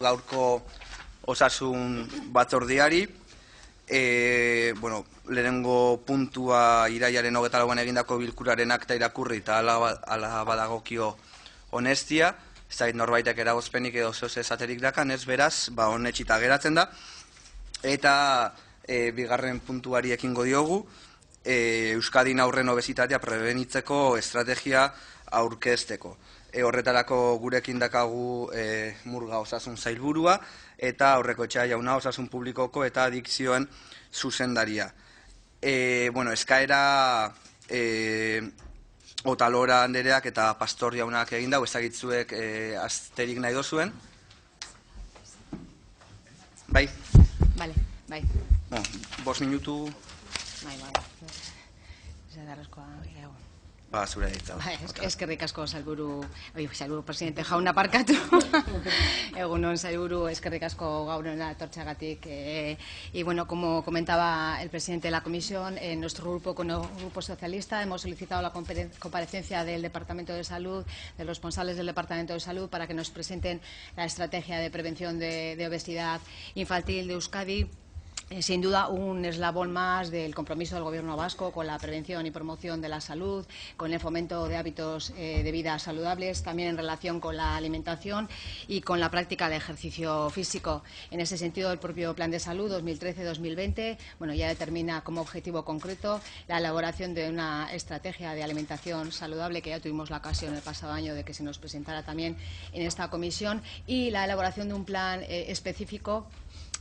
Gaurko osasun batzordeari, lehenengo puntua irailaren 24an egindako bilkuraren akta irakurri eta ala badagokio honestia, ez da norbaitek eragozpenik edo zeoz esaterik dakan, ez beraz, honetxita geratzen da, eta bigarren puntuari ekingo diogu, Euskadin aurren obesitatea prebenitzeko estrategia aurkezteko. Horretarako gurekin dakagu Murga osasun sailburua eta Aurrekoetxea jauna osasun publikoko eta adikzioen zuzendaria. Eskaera Otalora andereak eta Pastor jaunak egin dago, ezagitzuek asterik nahi dozuen. Bai? Bale, bai. 5 minutu. Bai. Zadarrezkoa gehiago. Zure ditza. Eskerrik asko sailburu presidente jauna parkatu. Egunon sailburu, eskerrik asko gaur hona etortzeagatik. Y bueno, como comentaba el presidente de la comisión, en nuestro grupo, con el grupo socialista, hemos solicitado la comparecencia del Departamento de Salud, de los responsables del Departamento de Salud, para que nos presenten la estrategia de prevención de obesidad infantil de Euskadi. Sin duda, un eslabón más del compromiso del Gobierno vasco con la prevención y promoción de la salud, con el fomento de hábitos de vida saludables, también en relación con la alimentación y con la práctica de ejercicio físico. En ese sentido, el propio Plan de Salud 2013-2020 ya determina como objetivo concreto la elaboración de una estrategia de alimentación saludable, que ya tuvimos la ocasión el pasado año de que se nos presentara también en esta comisión, y la elaboración de un plan específico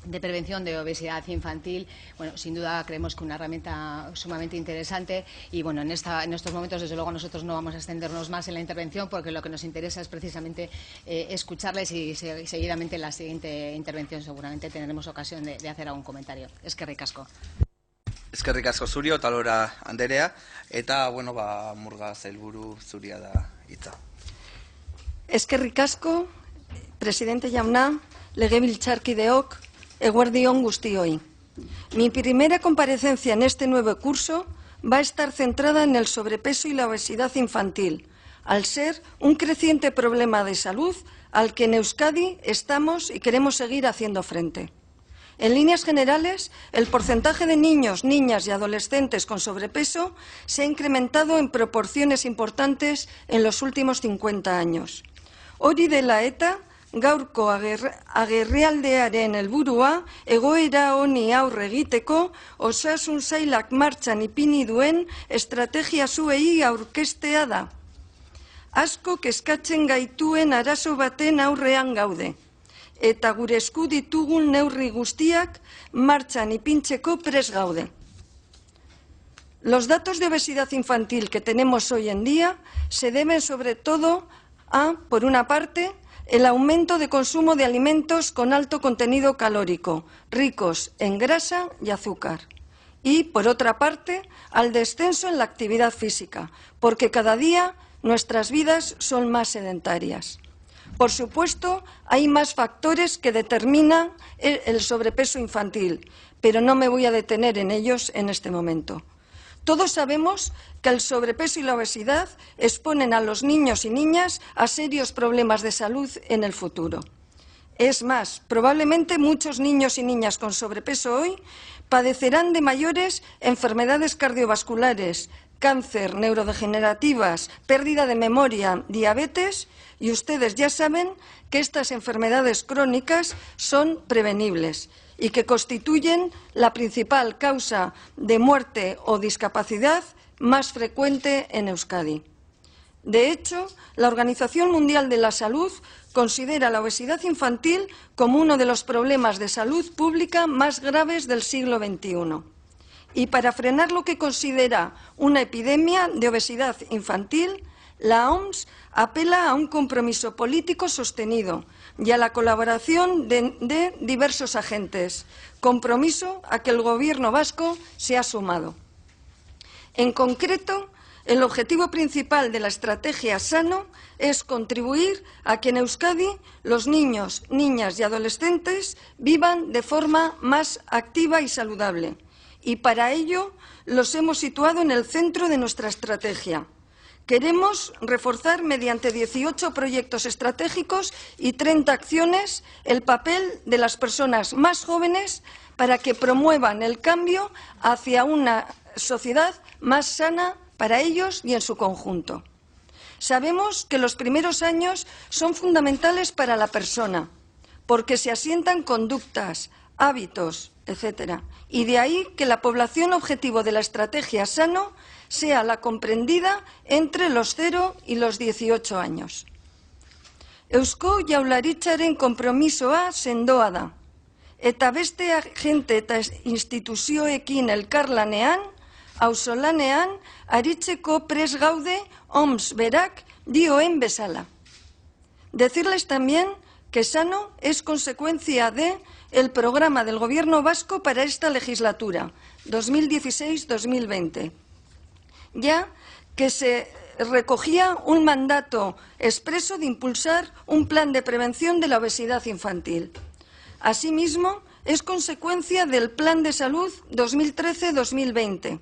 de prevención de obesidad infantil. Sin duda creemos que una herramienta sumamente interesante y en estos momentos desde luego nosotros no vamos a extendernos más en la intervención, porque lo que nos interesa es precisamente escucharles y seguidamente en la siguiente intervención seguramente tendremos ocasión de hacer algún comentario. Eskerrik asko. Eskerrik asko zuri, Otalora anderea, eta Murga sailburu zuria da hitza. Eskerrik asko, presidente jauna, legebiltzarkideok, eguerdion guztioi. Mi primera comparecencia en este nuevo curso va a estar centrada en el sobrepeso y la obesidad infantil, al ser un creciente problema de salud al que en Euskadi estamos y queremos seguir haciendo frente. En líneas generales, el porcentaje de niños, niñas y adolescentes con sobrepeso se ha incrementado en proporciones importantes en los últimos 50 años. Hori dela eta, gaurko agerraldiaren helburua egoera honi aurre egiteko osasun sailak martxan ipini duen estrategia zuei aurkeztea da. Asko kezkatzen gaituen arazo baten aurrean gaude, eta gure esku ditugun neurri guztiak martxan ipintzeko prest gaude. Los datos de obesidad infantil que tenemos hoy en día se deben sobre todo a, por una parte, el aumento de consumo de alimentos con alto contenido calórico, ricos en grasa y azúcar. Y, por otra parte, al descenso en la actividad física, porque cada día nuestras vidas son más sedentarias. Por supuesto, hay más factores que determinan el sobrepeso infantil, pero no me voy a detener en ellos en este momento. Todos sabemos que el sobrepeso y la obesidad exponen a los niños y niñas a serios problemas de salud en el futuro. Es más, probablemente muchos niños y niñas con sobrepeso hoy padecerán de mayores enfermedades cardiovasculares, cáncer, neurodegenerativas, pérdida de memoria, diabetes, y ustedes ya saben que estas enfermedades crónicas son prevenibles y que constituyen la principal causa de muerte o discapacidad más frecuente en Euskadi. De hecho, la Organización Mundial de la Salud considera la obesidad infantil como uno de los problemas de salud pública más graves del siglo XXI. Y para frenar lo que considera una epidemia de obesidad infantil, la OMS apela a un compromiso político sostenido y a la colaboración de diversos agentes, compromiso a que el Gobierno vasco se ha sumado. En concreto, el objetivo principal de la estrategia SANO es contribuir a que en Euskadi los niños, niñas y adolescentes vivan de forma más activa y saludable. Y para ello los hemos situado en el centro de nuestra estrategia. Queremos reforzar mediante 18 proyectos estratégicos y 30 acciones el papel de las personas más jóvenes para que promuevan el cambio hacia una sociedad más sana para ellos y en su conjunto. Sabemos que los primeros años son fundamentales para la persona, porque se asientan conductas, hábitos, etc. Y de ahí que la población objetivo de la estrategia Sano sea la comprendida entre los 0 y los 18 años. Eusko Jaurlaritzaren konpromisoa sendoa da, eta beste agente eta instituzioekin elkarlanean, auzolanean, aritzeko prest gaude OMS berak dioen bezala. Decirles también que Sano es consecuencia del programa del Gobierno vasco para esta legislatura, 2016-2020. Ya que se recogía un mandato expreso de impulsar un plan de prevención de la obesidad infantil. Asimismo, es consecuencia del Plan de Salud 2013-2020,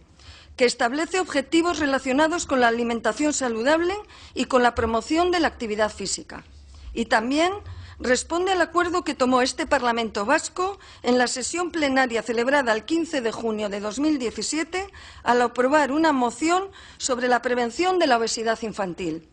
que establece objetivos relacionados con la alimentación saludable y con la promoción de la actividad física. Y también responde al acuerdo que tomó este Parlamento vasco en la sesión plenaria celebrada el 15 de junio de 2017 al aprobar una moción sobre la prevención de la obesidad infantil.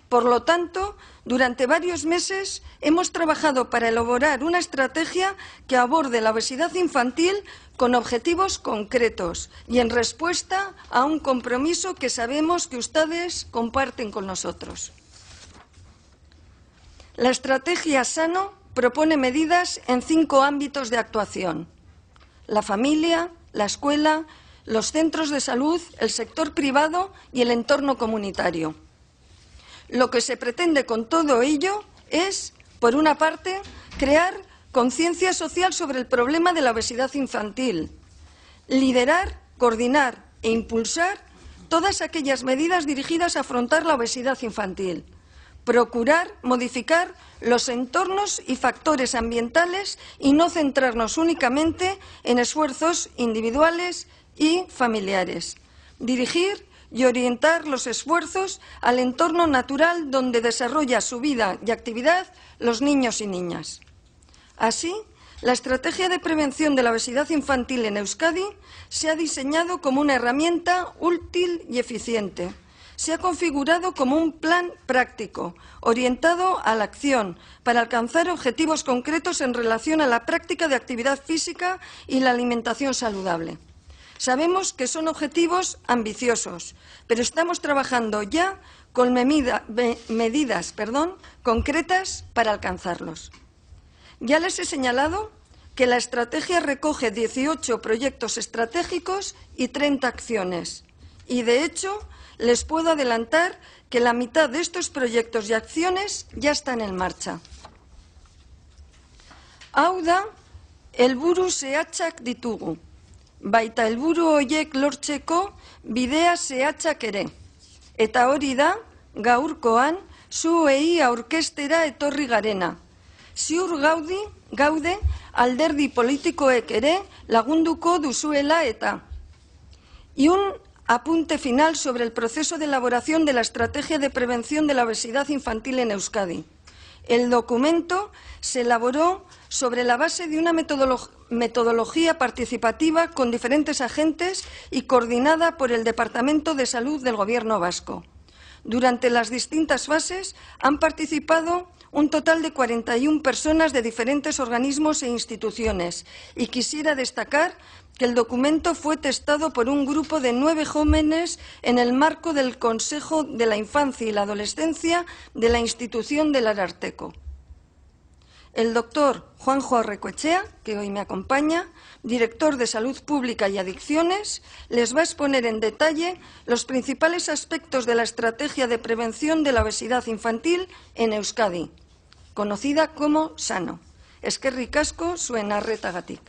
Por lo tanto, durante varios meses hemos trabajado para elaborar una estrategia que aborde la obesidad infantil con objetivos concretos y en respuesta a un compromiso que sabemos que ustedes comparten con nosotros. La estrategia Sano propone medidas en 5 ámbitos de actuación: la familia, la escuela, los centros de salud, el sector privado y el entorno comunitario. Lo que se pretende con todo ello es, por una parte, crear conciencia social sobre el problema de la obesidad infantil, liderar, coordinar e impulsar todas aquellas medidas dirigidas a afrontar la obesidad infantil, procurar modificar los entornos y factores ambientales y no centrarnos únicamente en esfuerzos individuales y familiares. Dirigir y orientar los esfuerzos al entorno natural donde desarrolla su vida y actividad los niños y niñas. Así, la estrategia de prevención de la obesidad infantil en Euskadi se ha diseñado como una herramienta útil y eficiente. Se ha configurado como un plan práctico, orientado a la acción, para alcanzar objetivos concretos en relación a la práctica de actividad física y la alimentación saludable. Sabemos que son objetivos ambiciosos, pero estamos trabajando ya con medidas concretas para alcanzarlos. Ya les he señalado que la estrategia recoge 18 proyectos estratégicos y 30 acciones. Y, de hecho, les puedo adelantar que la mitad de estos proyectos y acciones ya están en marcha. Hau da, helburu zehatzak ditugu. Baita helburu horiek lortzeko bidea zehatzak ere. Eta hori da, gaurkoan, zuei aurkeztera etorri garena. Ziur gaude alderdi politikoek ere lagunduko duzuela eta. Y un apunte final sobre el proceso de elaboración de la estrategia de prevención de la obesidad infantil en Euskadi. El documento se elaboró sobre la base de una metodología participativa con diferentes agentes y coordinada por el Departamento de Salud del Gobierno vasco. Durante las distintas fases han participado un total de 41 personas de diferentes organismos e instituciones, y quisiera destacar que el documento fue testado por un grupo de 9 jóvenes en el marco del Consejo de la Infancia y la Adolescencia de la institución del Ararteko. El doctor Juanjo Arrecoechea, que hoy me acompaña, director de Salud Pública y Adicciones, les va a exponer en detalle los principales aspectos de la estrategia de prevención de la obesidad infantil en Euskadi, conocida como Sano. Eskerrik asko zuen arretagatik.